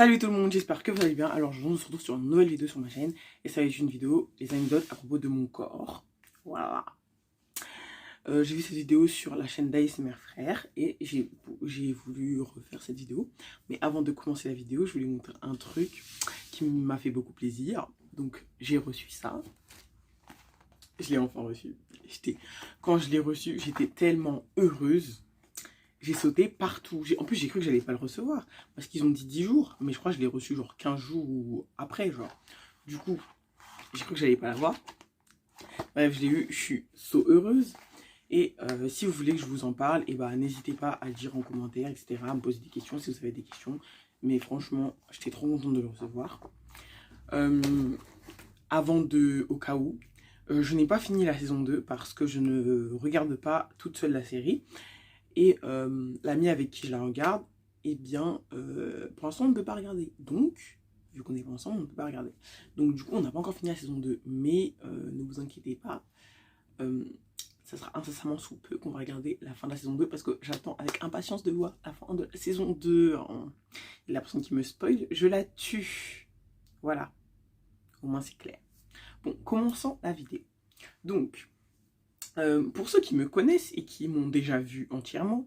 Salut tout le monde, j'espère que vous allez bien. Alors je vous retrouve sur une nouvelle vidéo sur ma chaîne. Et ça va être une vidéo, les anecdotes à propos de mon corps. Voilà. J'ai vu cette vidéo sur la chaîne d'ASMR Frère. Et j'ai voulu refaire cette vidéo. Mais avant de commencer la vidéo, je voulais vous montrer un truc qui m'a fait beaucoup plaisir. Donc j'ai reçu ça. Je l'ai enfin reçu. Quand je l'ai reçu, j'étais tellement heureuse. J'ai sauté partout. En plus, j'ai cru que j'allais pas le recevoir. Parce qu'ils ont dit 10 jours. Mais je crois que je l'ai reçu genre 15 jours après. Genre. Du coup, j'ai cru que j'allais pas l'avoir. Bref, je l'ai eu. Je suis so heureuse. Et si vous voulez que je vous en parle, et bah, n'hésitez pas à le dire en commentaire, etc. À me poser des questions si vous avez des questions. Mais franchement, j'étais trop contente de le recevoir. Au cas où, je n'ai pas fini la saison 2 parce que je ne regarde pas toute seule la série. Et l'ami avec qui je la regarde, eh bien, pour l'instant, on ne peut pas regarder. Donc, vu qu'on n'est pas ensemble, on ne peut pas regarder. Donc, du coup, on n'a pas encore fini la saison 2. Mais ne vous inquiétez pas, ça sera incessamment sous peu qu'on va regarder la fin de la saison 2 parce que j'attends avec impatience de voir la fin de la saison 2. Et la personne qui me spoil, je la tue. Voilà. Au moins, c'est clair. Bon, commençons la vidéo. Donc, pour ceux qui me connaissent et qui m'ont déjà vu entièrement,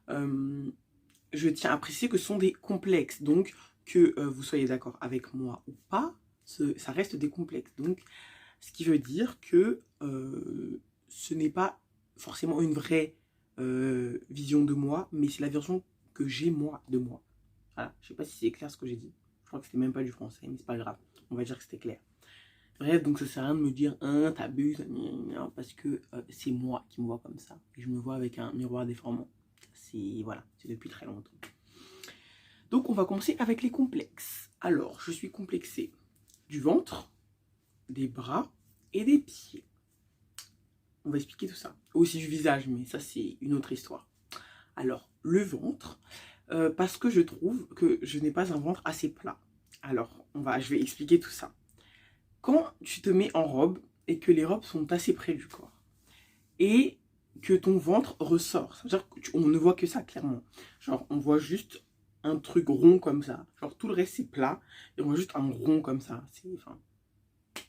je tiens à préciser que ce sont des complexes. Donc, que vous soyez d'accord avec moi ou pas, ça reste des complexes. Donc, ce qui veut dire que ce n'est pas forcément une vraie vision de moi, mais c'est la version que j'ai moi de moi. Voilà, je sais pas si c'est clair ce que j'ai dit. Je crois que c'était même pas du français, mais c'est pas grave. On va dire que c'était clair. Bref, donc ça sert à rien de me dire hein, t'abuses, parce que c'est moi qui me vois comme ça. Et je me vois avec un miroir déformant. Voilà, c'est depuis très longtemps. Donc on va commencer avec les complexes. Alors, je suis complexée du ventre, des bras et des pieds. On va expliquer tout ça. Aussi du visage, mais ça c'est une autre histoire. Alors, le ventre, parce que je trouve que je n'ai pas un ventre assez plat. Alors, je vais expliquer tout ça. Quand tu te mets en robe et que les robes sont assez près du corps et que ton ventre ressort, ça veut dire qu'on ne voit que ça clairement. Genre on voit juste un truc rond comme ça. Genre tout le reste c'est plat et on voit juste un rond comme ça.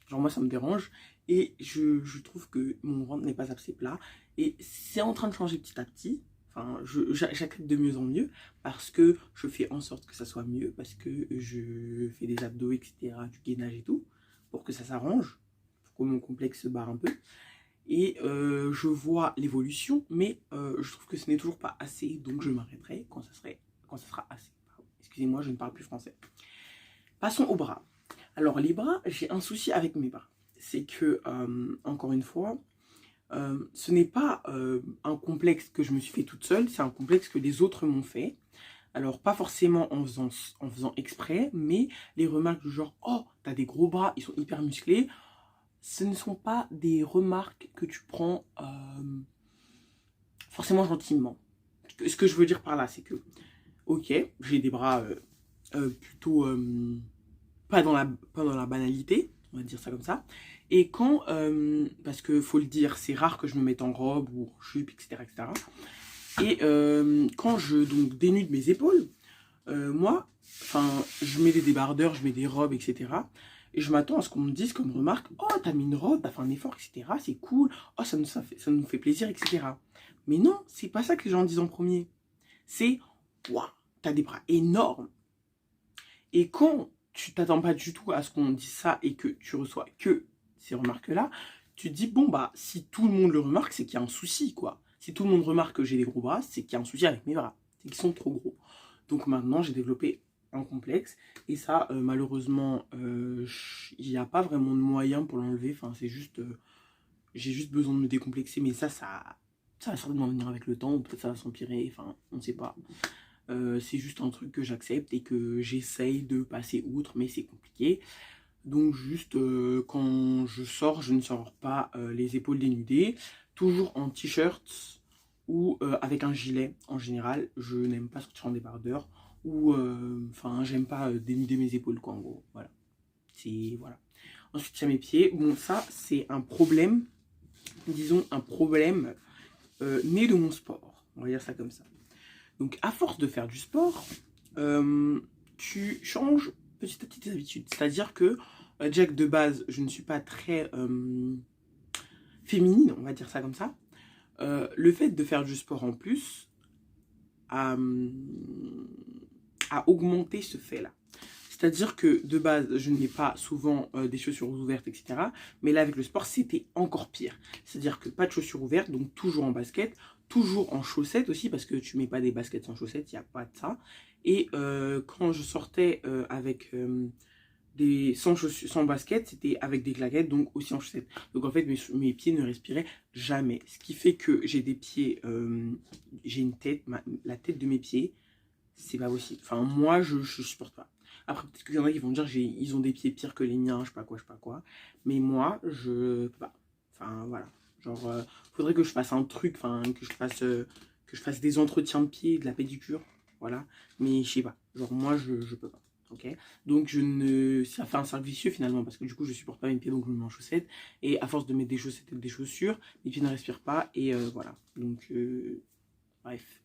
Genre moi ça me dérange et je trouve que mon ventre n'est pas assez plat et c'est en train de changer petit à petit. Enfin, j'accepte de mieux en mieux parce que je fais en sorte que ça soit mieux, parce que je fais des abdos, etc., du gainage et tout, pour que ça s'arrange, pour que mon complexe se barre un peu. Et je vois l'évolution, mais je trouve que ce n'est toujours pas assez, donc je m'arrêterai quand ça sera assez. Excusez-moi, je ne parle plus français. Passons aux bras. Alors les bras, j'ai un souci avec mes bras. C'est que, encore une fois, ce n'est pas un complexe que je me suis fait toute seule, c'est un complexe que les autres m'ont fait. Alors, pas forcément en faisant exprès, mais les remarques du genre « Oh, t'as des gros bras, ils sont hyper musclés », ce ne sont pas des remarques que tu prends forcément gentiment. Ce que je veux dire par là, c'est que, ok, j'ai des bras plutôt pas dans la banalité, on va dire ça comme ça. Et quand, parce que faut le dire, c'est rare que je me mette en robe ou en jupe, etc., etc. Et quand je dénude mes épaules, moi, je mets des débardeurs, je mets des robes, etc. Et je m'attends à ce qu'on me dise comme remarque, oh, t'as mis une robe, t'as fait un effort, etc. C'est cool, oh, ça nous fait plaisir, etc. Mais non, c'est pas ça que les gens disent en premier. C'est, waouh, t'as des bras énormes. Et quand tu t'attends pas du tout à ce qu'on dise ça et que tu reçois que ces remarques-là, tu te dis, bon, bah, si tout le monde le remarque, c'est qu'il y a un souci, quoi. Si tout le monde remarque que j'ai des gros bras, c'est qu'il y a un souci avec mes bras. C'est qu'ils sont trop gros. Donc maintenant, j'ai développé un complexe. Et ça, malheureusement, il n'y a pas vraiment de moyen pour l'enlever. Enfin, c'est juste... j'ai juste besoin de me décomplexer. Mais ça Ça va certainement venir avec le temps, ou peut-être ça va s'empirer, enfin, on ne sait pas. C'est juste un truc que j'accepte et que j'essaye de passer outre, mais c'est compliqué. Donc juste quand je sors, je ne sors pas les épaules dénudées, toujours en t-shirt ou avec un gilet en général. Je n'aime pas sortir en débardeur ou enfin j'aime pas dénuder mes épaules quoi en gros. Voilà. C'est voilà. Ensuite il y a mes pieds. Bon ça c'est un problème, disons un problème né de mon sport. On va dire ça comme ça. Donc à force de faire du sport, tu changes petit à petit tes habitudes. C'est-à-dire que déjà que de base, je ne suis pas très féminine, on va dire ça comme ça. Le fait de faire du sport en plus a augmenté ce fait-là. C'est-à-dire que de base, je n'ai pas souvent des chaussures ouvertes, etc. Mais là, avec le sport, c'était encore pire. C'est-à-dire que pas de chaussures ouvertes, donc toujours en basket, toujours en chaussettes aussi, parce que tu mets pas des baskets sans chaussettes, il n'y a pas de ça. Et quand je sortais avec sans basket, c'était avec des claquettes, donc aussi en chaussettes. Donc en fait, mes pieds ne respiraient jamais. Ce qui fait que j'ai des pieds, j'ai une tête, la tête de mes pieds, c'est pas possible. Enfin, moi, je supporte pas. Après, peut-être qu'il y en a qui vont me dire ils ont des pieds pires que les miens, je sais pas quoi, je sais pas quoi. Mais moi, je peux pas. Enfin, voilà. Genre, faudrait que je fasse un truc, enfin, que je fasse des entretiens de pieds, de la pédicure. Voilà. Mais je sais pas. Genre, moi, je peux pas. Ok. Donc, ça fait un cercle vicieux finalement, parce que du coup, je supporte pas mes pieds, donc je me mets en chaussettes. Et à force de mettre des chaussettes et des chaussures, mes pieds ne respirent pas. Et voilà. Donc, bref.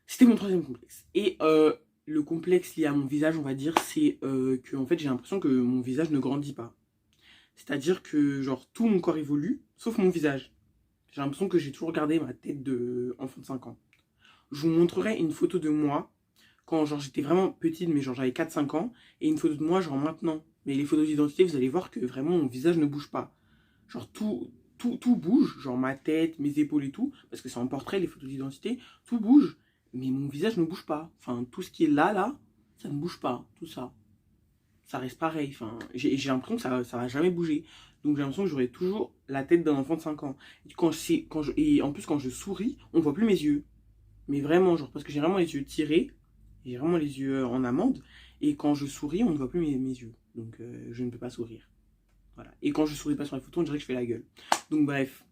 C'était mon troisième complexe. Et le complexe lié à mon visage, on va dire, c'est que en fait, j'ai l'impression que mon visage ne grandit pas. C'est-à-dire que genre tout mon corps évolue, sauf mon visage. J'ai l'impression que j'ai toujours gardé ma tête de enfant de 5 ans. Je vous montrerai une photo de moi quand genre j'étais vraiment petite, mais genre j'avais 4-5 ans, et une photo de moi genre maintenant. Mais les photos d'identité, vous allez voir que vraiment mon visage ne bouge pas. Genre tout bouge, genre ma tête, mes épaules et tout, parce que c'est en portrait les photos d'identité, tout bouge, mais mon visage ne bouge pas. Enfin, tout ce qui est là, ça ne bouge pas, tout ça. Ça reste pareil. Enfin, j'ai l'impression que ça va jamais bouger. Donc j'ai l'impression que j'aurai toujours la tête d'un enfant de 5 ans. Et en plus, quand je souris, on voit plus mes yeux. Mais vraiment, genre, parce que j'ai vraiment les yeux tirés, j'ai vraiment les yeux en amande, et quand je souris, on ne voit plus mes yeux. Donc je ne peux pas sourire. Voilà. Et quand je souris pas sur les photos, on dirait que je fais la gueule. Donc bref,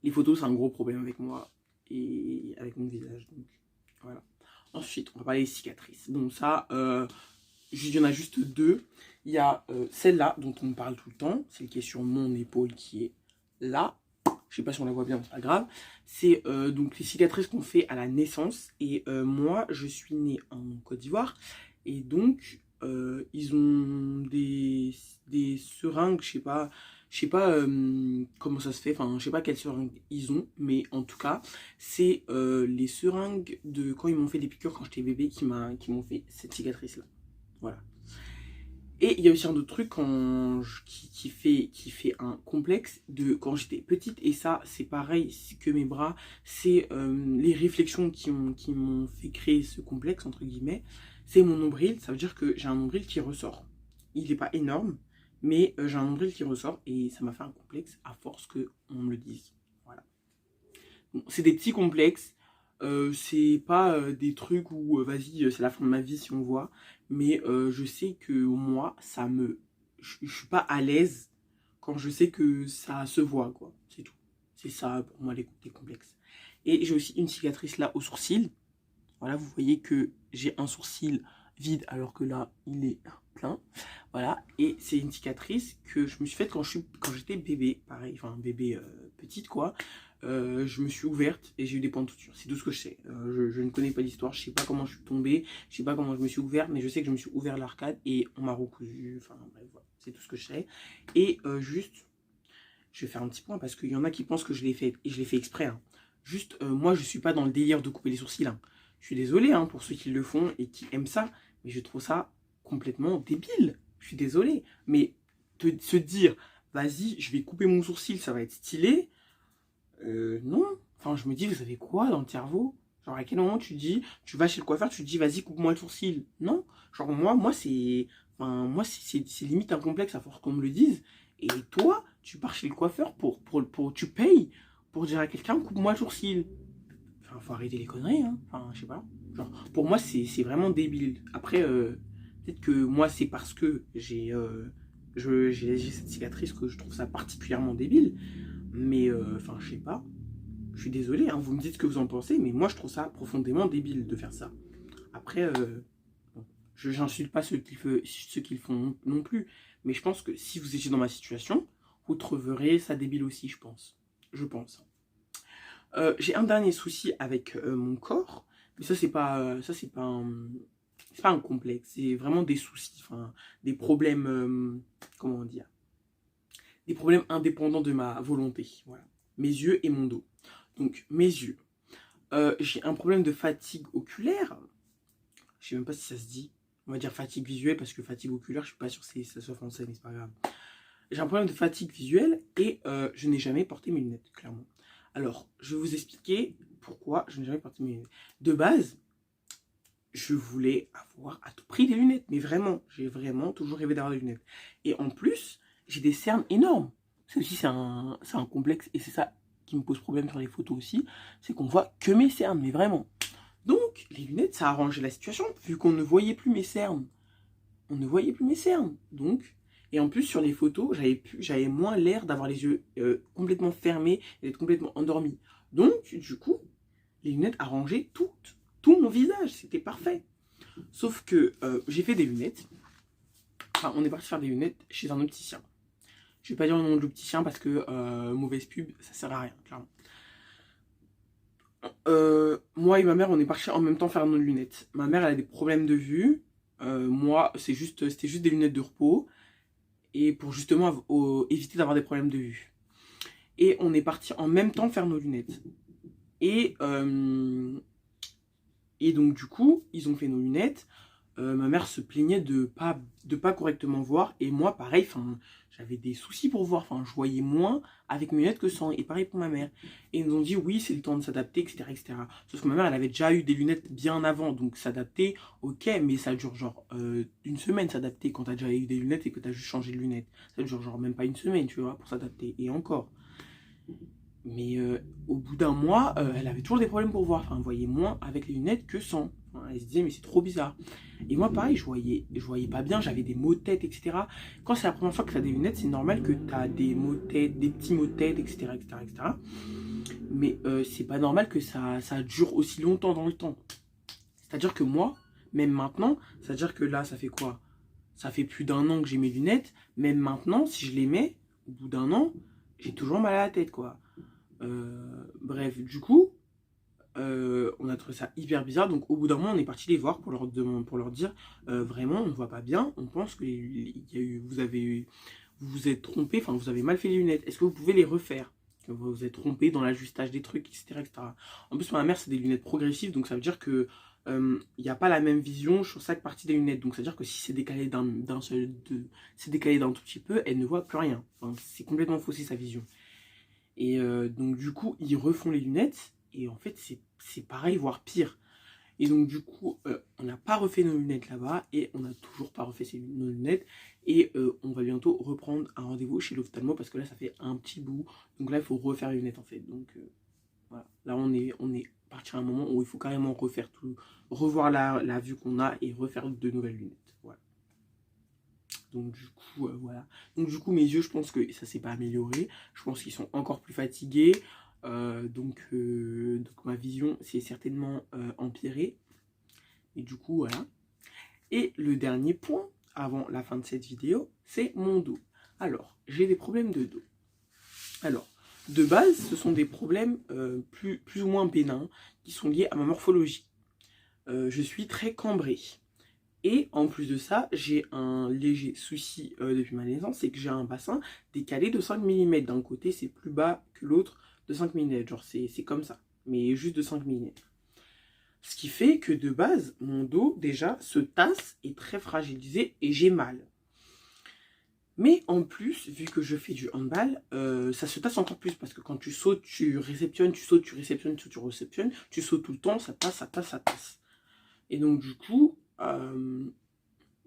les photos, c'est un gros problème avec moi et avec mon visage. Donc voilà. Ensuite, on va parler des cicatrices. Bon, ça, il y en a juste deux. Il y a celle-là, dont on me parle tout le temps. Celle qui est sur mon épaule, qui est là. Je sais pas si on la voit bien, c'est pas grave. C'est donc les cicatrices qu'on fait à la naissance. Et moi, je suis née en Côte d'Ivoire. Et donc, ils ont des seringues, je sais pas comment ça se fait, enfin je sais pas quelles seringues ils ont, mais en tout cas c'est les seringues de quand ils m'ont fait des piqûres quand j'étais bébé qui m'ont fait cette cicatrice là. Voilà. Et il y a aussi un autre truc qui fait un complexe de quand j'étais petite, et ça c'est pareil que mes bras, c'est les réflexions qui m'ont fait créer ce complexe entre guillemets. C'est mon nombril, ça veut dire que j'ai un nombril qui ressort. Il n'est pas énorme, mais j'ai un nombril qui ressort et ça m'a fait un complexe à force qu'on me le dise. Voilà. Bon, c'est des petits complexes, c'est pas des trucs où vas-y, c'est la fin de ma vie si on voit, mais je sais que moi, je suis pas à l'aise quand je sais que ça se voit, quoi. C'est tout. C'est ça pour moi les complexes. Et j'ai aussi une cicatrice là au sourcil. Voilà, vous voyez que j'ai un sourcil vide alors que là, il est plein. Voilà, et c'est une cicatrice que je me suis faite quand j'étais bébé, pareil, enfin bébé petite quoi. Je me suis ouverte et j'ai eu des points de suture. C'est tout ce que je sais. Je ne connais pas l'histoire, je sais pas comment je suis tombée, je sais pas comment je me suis ouverte, mais je sais que je me suis ouvert l'arcade et on m'a recousu. Enfin bref, voilà, c'est tout ce que je sais. Et juste, je vais faire un petit point parce qu'il y en a qui pensent que je l'ai fait, et je l'ai fait exprès. Hein. Juste, moi je suis pas dans le délire de couper les sourcils. Hein. Je suis désolé hein, pour ceux qui le font et qui aiment ça, mais je trouve ça complètement débile. Je suis désolé. Mais se dire, vas-y, je vais couper mon sourcil, ça va être stylé. Non. Enfin, je me dis, vous avez quoi dans le cerveau? Genre, à quel moment tu dis, tu vas chez le coiffeur, tu te dis, vas-y, coupe-moi le sourcil. Non. Genre, moi c'est. Enfin, moi, c'est limite un complexe à force qu'on me le dise. Et toi, tu pars chez le coiffeur tu payes pour dire à quelqu'un, coupe-moi le sourcil. Enfin, faut arrêter les conneries, hein. Enfin, je sais pas. Genre, pour moi, c'est vraiment débile. Après, peut-être que moi, c'est parce que j'ai cette cicatrice que je trouve ça particulièrement débile. Mais, enfin, je sais pas. Je suis désolé, hein, vous me dites ce que vous en pensez, mais moi, je trouve ça profondément débile de faire ça. Après, bon, je n'insulte pas ceux qui le font non plus. Mais je pense que si vous étiez dans ma situation, vous trouverez ça débile aussi, je pense. Je pense. J'ai un dernier souci avec mon corps, mais ça c'est pas c'est pas un complexe, c'est vraiment des soucis, enfin des problèmes, comment dire, des problèmes indépendants de ma volonté. Voilà, mes yeux et mon dos. Donc mes yeux, j'ai un problème de fatigue oculaire. Je sais même pas si ça se dit. On va dire fatigue visuelle parce que fatigue oculaire, je suis pas sûr que ça soit français, mais c'est pas grave. J'ai un problème de fatigue visuelle et je n'ai jamais porté mes lunettes, clairement. Alors, je vais vous expliquer pourquoi je n'ai jamais porté mes lunettes. De base, je voulais avoir à tout prix des lunettes. Mais vraiment, j'ai vraiment toujours rêvé d'avoir des lunettes. Et en plus, j'ai des cernes énormes. Ça aussi, c'est un complexe. Et c'est ça qui me pose problème sur les photos aussi. C'est qu'on voit que mes cernes, mais vraiment. Donc, les lunettes, ça a arrangé la situation, vu qu'on ne voyait plus mes cernes. On ne voyait plus mes cernes. Donc, et en plus, sur les photos, j'avais moins l'air d'avoir les yeux complètement fermés et d'être complètement endormi. Donc, du coup, les lunettes arrangeaient tout mon visage. C'était parfait. Sauf que j'ai fait des lunettes. Enfin, on est parti faire des lunettes chez un opticien. Je vais pas dire le nom de l'opticien parce que mauvaise pub, ça sert à rien, clairement. Moi et ma mère, on est partis en même temps faire nos lunettes. Ma mère, elle a des problèmes de vue. Moi, c'était juste des lunettes de repos. Et pour justement éviter d'avoir des problèmes de vue. Et on est parti en même temps faire nos lunettes. Et donc du coup, ils ont fait nos lunettes. Ma mère se plaignait de pas correctement voir. Et moi, pareil, j'avais des soucis pour voir. Enfin, je voyais moins avec mes lunettes que sans. Et pareil pour ma mère. Et ils nous ont dit, oui, c'est le temps de s'adapter, etc., etc. Sauf que ma mère, elle avait déjà eu des lunettes bien avant. Donc s'adapter, ok, mais ça dure genre une semaine s'adapter. Quand t'as déjà eu des lunettes et que t'as juste changé de lunettes. Ça dure genre même pas une semaine, tu vois, pour s'adapter. Et encore. Mais au bout d'un mois, elle avait toujours des problèmes pour voir. Enfin, elle voyait moins avec les lunettes que sans. Enfin, elle se disait, mais c'est trop bizarre. Et moi, pareil, je voyais pas bien, j'avais des maux de tête, etc. Quand c'est la première fois que tu as des lunettes, c'est normal que tu as des maux de tête, des petits maux de tête, etc. etc., etc. Mais c'est pas normal que ça dure aussi longtemps dans le temps. C'est-à-dire que moi, même maintenant, c'est-à-dire que là, ça fait quoi? Ça fait plus d'un an que j'ai mes lunettes. Même maintenant, si je les mets, au bout d'un an, j'ai toujours mal à la tête, quoi. Bref, du coup, on a trouvé ça hyper bizarre. Donc, au bout d'un moment, on est parti les voir pour leur dire vraiment, on ne voit pas bien. On pense que vous vous êtes trompé, enfin, vous avez mal fait les lunettes. Est-ce que vous pouvez les refaire? Que vous vous êtes trompé dans l'ajustage des trucs, etc., etc. En plus, ma mère, c'est des lunettes progressives, donc ça veut dire que il n'y a pas la même vision sur chaque partie des lunettes. Donc, ça veut dire que si c'est décalé c'est décalé d'un tout petit peu, elle ne voit plus rien. Enfin, c'est complètement faussé sa vision. Et donc, du coup, ils refont les lunettes. Et en fait, c'est pareil, voire pire. Et donc, du coup, on n'a pas refait nos lunettes là-bas. Et on n'a toujours pas refait nos lunettes. Et on va bientôt reprendre un rendez-vous chez l'ophtalmo. Parce que là, ça fait un petit bout. Donc là, il faut refaire les lunettes, en fait. Donc, voilà. Là, on est parti à un moment où il faut carrément refaire tout. Revoir la vue qu'on a et refaire de nouvelles lunettes. Voilà. Donc du coup, voilà. Donc du coup, mes yeux, je pense que ça s'est pas amélioré. Je pense qu'ils sont encore plus fatigués. Donc ma vision s'est certainement empirée. Et du coup, voilà. Et le dernier point, avant la fin de cette vidéo, c'est mon dos. Alors, j'ai des problèmes de dos. Alors, de base, ce sont des problèmes plus ou moins bénins qui sont liés à ma morphologie. Je suis très cambré. Et en plus de ça, j'ai un léger souci depuis ma naissance, c'est que j'ai un bassin décalé de 5 mm. D'un côté, c'est plus bas que l'autre de 5 mm. Genre, c'est comme ça, mais juste de 5 mm. Ce qui fait que de base, mon dos, déjà, se tasse, est très fragilisé et j'ai mal. Mais en plus, vu que je fais du handball, ça se tasse encore plus. Parce que quand tu sautes, tu réceptionnes, tu sautes, tu réceptionnes, tu réceptionnes. Tu sautes tout le temps, ça tasse, ça tasse, ça tasse. Et donc, du coup...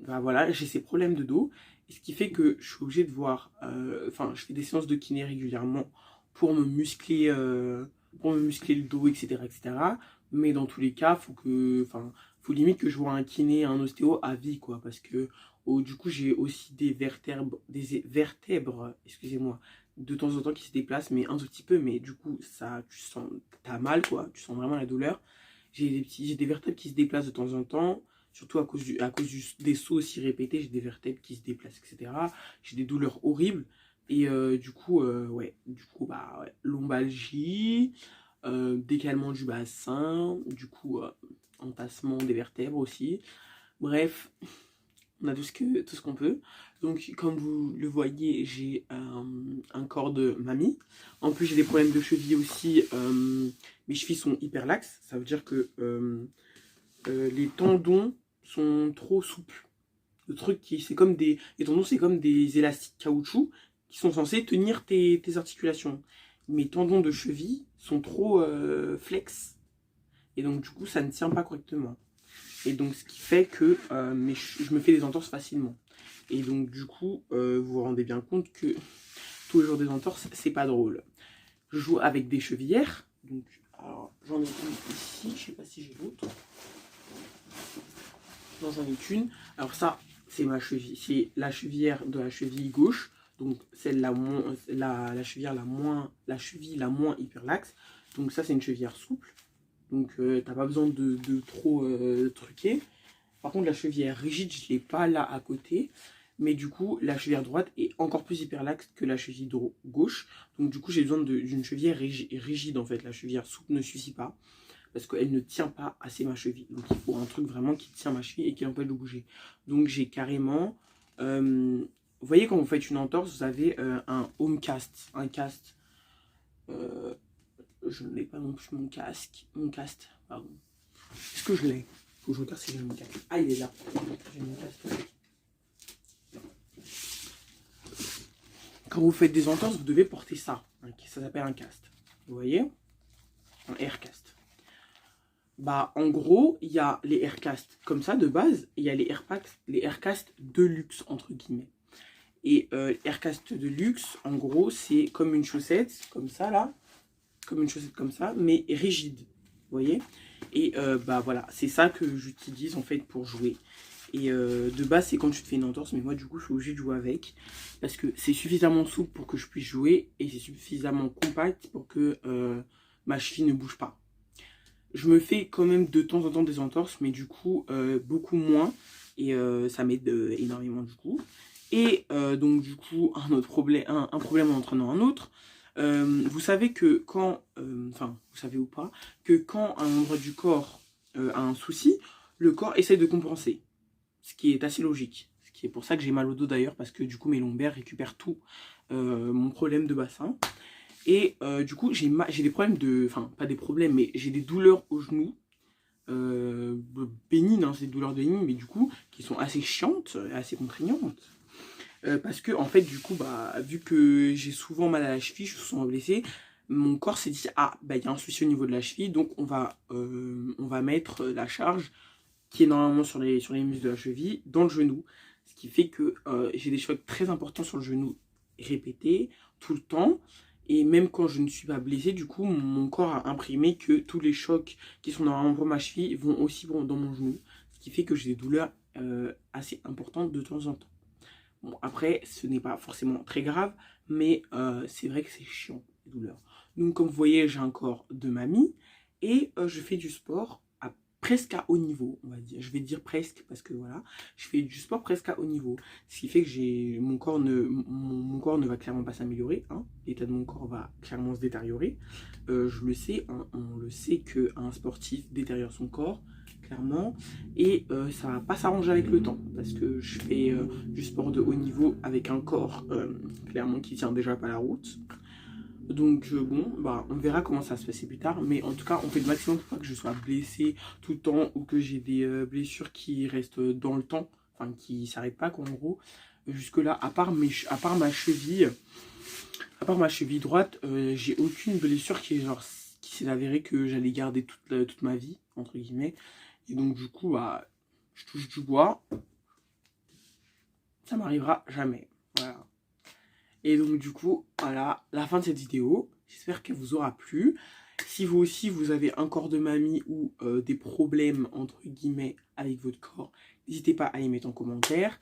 bah voilà, j'ai ces problèmes de dos, et ce qui fait que je suis obligée de voir, je fais des séances de kiné régulièrement pour me muscler le dos, etc., etc. Mais dans tous les cas, faut limite que je vois un kiné, un ostéo à vie, quoi, parce que du coup, j'ai aussi des vertèbres, excusez-moi, de temps en temps qui se déplacent, mais un tout petit peu, mais du coup, ça, t'as mal, quoi, tu sens vraiment la douleur. J'ai des vertèbres qui se déplacent de temps en temps, surtout des sauts aussi répétés, j'ai des vertèbres qui se déplacent, etc. J'ai des douleurs horribles. Et bah, ouais, lombalgie, décalement du bassin, entassement des vertèbres aussi. Bref, on a tout ce qu'on peut. Donc, comme vous le voyez, j'ai un corps de mamie. En plus, j'ai des problèmes de cheville aussi. Mes chevilles sont hyper laxes. Ça veut dire que les tendons sont trop souples. Les tendons, c'est comme des élastiques caoutchouc qui sont censés tenir tes articulations. Mes tendons de cheville sont trop flex. Et donc, du coup, ça ne tient pas correctement. Et donc, ce qui fait que je me fais des entorses facilement. Et donc, du coup, vous vous rendez bien compte que tous les jours des entorses, c'est pas drôle. Je joue avec des chevillères. Donc, alors, j'en ai une ici. Je sais pas si j'ai d'autres. Non, j'en ai qu'une. Alors, ça, c'est ma cheville. C'est la chevillère de la cheville gauche. Donc, c'est la chevillère la cheville la moins hyperlaxe. Donc, ça, c'est une chevillère souple. Donc, t'as pas besoin de trop truquer. Par contre, la chevillère rigide, je ne l'ai pas là à côté. Mais du coup, la chevillère droite est encore plus hyperlaxe que la cheville gauche. Donc, du coup, j'ai besoin d'une chevillère rigide, en fait. La chevillère souple ne suffit pas. Parce qu'elle ne tient pas assez ma cheville. Donc, il faut un truc vraiment qui tient ma cheville et qui l'empêche de bouger. Donc, j'ai carrément... vous voyez, quand vous faites une entorse, vous avez un home cast. Un cast... je n'ai pas non plus mon cast, pardon. Est-ce que je l'ai? Faut que je regarde si j'ai mon cast. Ah, il est là. J'ai mon cast. Quand vous faites des entorses, vous devez porter ça. Ça s'appelle un cast. Vous voyez? Un aircast. Bah, en gros, il y a les aircasts comme ça de base, et il y a les aircasts de luxe, entre guillemets. Et aircast de luxe, en gros, c'est comme une chaussette, comme ça là. Comme une chaussette comme ça, mais rigide. Vous voyez? Et bah voilà, c'est ça que j'utilise en fait pour jouer. Et de base, c'est quand tu te fais une entorse, mais moi du coup, je suis obligée de jouer avec. Parce que c'est suffisamment souple pour que je puisse jouer, et c'est suffisamment compact pour que ma cheville ne bouge pas. Je me fais quand même de temps en temps des entorses, mais du coup, beaucoup moins. Et ça m'aide énormément du coup. Et donc du coup, un problème en entraînant un autre. Vous savez que quand, vous savez ou pas, que quand un endroit du corps a un souci, le corps essaie de compenser. Ce qui est assez logique. Ce qui est pour ça que j'ai mal au dos d'ailleurs, parce que du coup mes lombaires récupèrent tout mon problème de bassin. Et du coup j'ai des problèmes pas des problèmes, mais j'ai des douleurs au genou. Bénignes, hein, ces douleurs bénignes, mais du coup qui sont assez chiantes, assez contraignantes. Parce que en fait du coup bah vu que j'ai souvent mal à la cheville, je suis souvent blessée, mon corps s'est dit ah bah il y a un souci au niveau de la cheville, donc on va mettre la charge qui est normalement sur les muscles de la cheville dans le genou, ce qui fait que j'ai des chocs très importants sur le genou répétés tout le temps. Et même quand je ne suis pas blessée, du coup, mon corps a imprimé que tous les chocs qui sont normalement pour ma cheville vont aussi dans mon genou. Ce qui fait que j'ai des douleurs assez importantes de temps en temps. Bon, après, ce n'est pas forcément très grave, mais c'est vrai que c'est chiant, les douleurs. Donc, comme vous voyez, j'ai un corps de mamie et je fais du sport presque à haut niveau, on va dire. Je vais dire presque parce que voilà, je fais du sport presque à haut niveau. Ce qui fait que mon corps ne va clairement pas s'améliorer. Hein. L'état de mon corps va clairement se détériorer. Je le sais, hein, on le sait qu'un sportif détériore son corps clairement, et ça va pas s'arranger avec le temps parce que je fais du sport de haut niveau avec un corps clairement qui tient déjà pas la route. Donc bon, bah on verra comment ça se passer plus tard, mais en tout cas on fait le maximum pour pas que je sois blessée tout le temps ou que j'ai des blessures qui restent dans le temps, enfin qui s'arrêtent pas quoi en gros. Jusque là, à part ma cheville droite, j'ai aucune blessure qui s'est avéré que j'allais garder toute ma vie entre guillemets. Et donc du coup, bah, je touche du bois, ça m'arrivera jamais. Voilà. Et donc du coup, voilà, la fin de cette vidéo. J'espère qu'elle vous aura plu. Si vous aussi, vous avez un corps de mamie ou des problèmes, entre guillemets, avec votre corps, n'hésitez pas à y mettre en commentaire.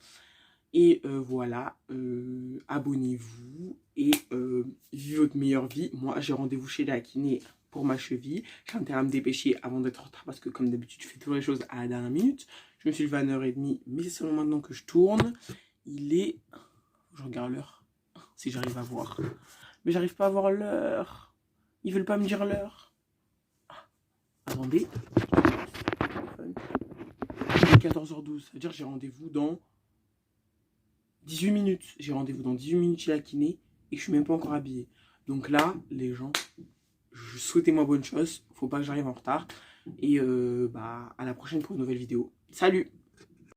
Et voilà, abonnez-vous et vivez votre meilleure vie. Moi, j'ai rendez-vous chez la kiné pour ma cheville. J'ai intérêt à me dépêcher avant d'être en retard parce que comme d'habitude, je fais toujours les choses à la dernière minute. Je me suis levé à 9h30, mais c'est seulement maintenant que je tourne. Il est... Je regarde l'heure, si j'arrive à voir. Mais j'arrive pas à voir l'heure. Ils veulent pas me dire l'heure. Ah, attendez. Il est 14h12, ça veut dire que j'ai rendez-vous dans 18 minutes. J'ai rendez-vous dans 18 minutes chez la kiné et je suis même pas encore habillée. Donc là, les gens, souhaitez-moi bonne chance. Faut pas que j'arrive en retard. Et à la prochaine pour une nouvelle vidéo. Salut!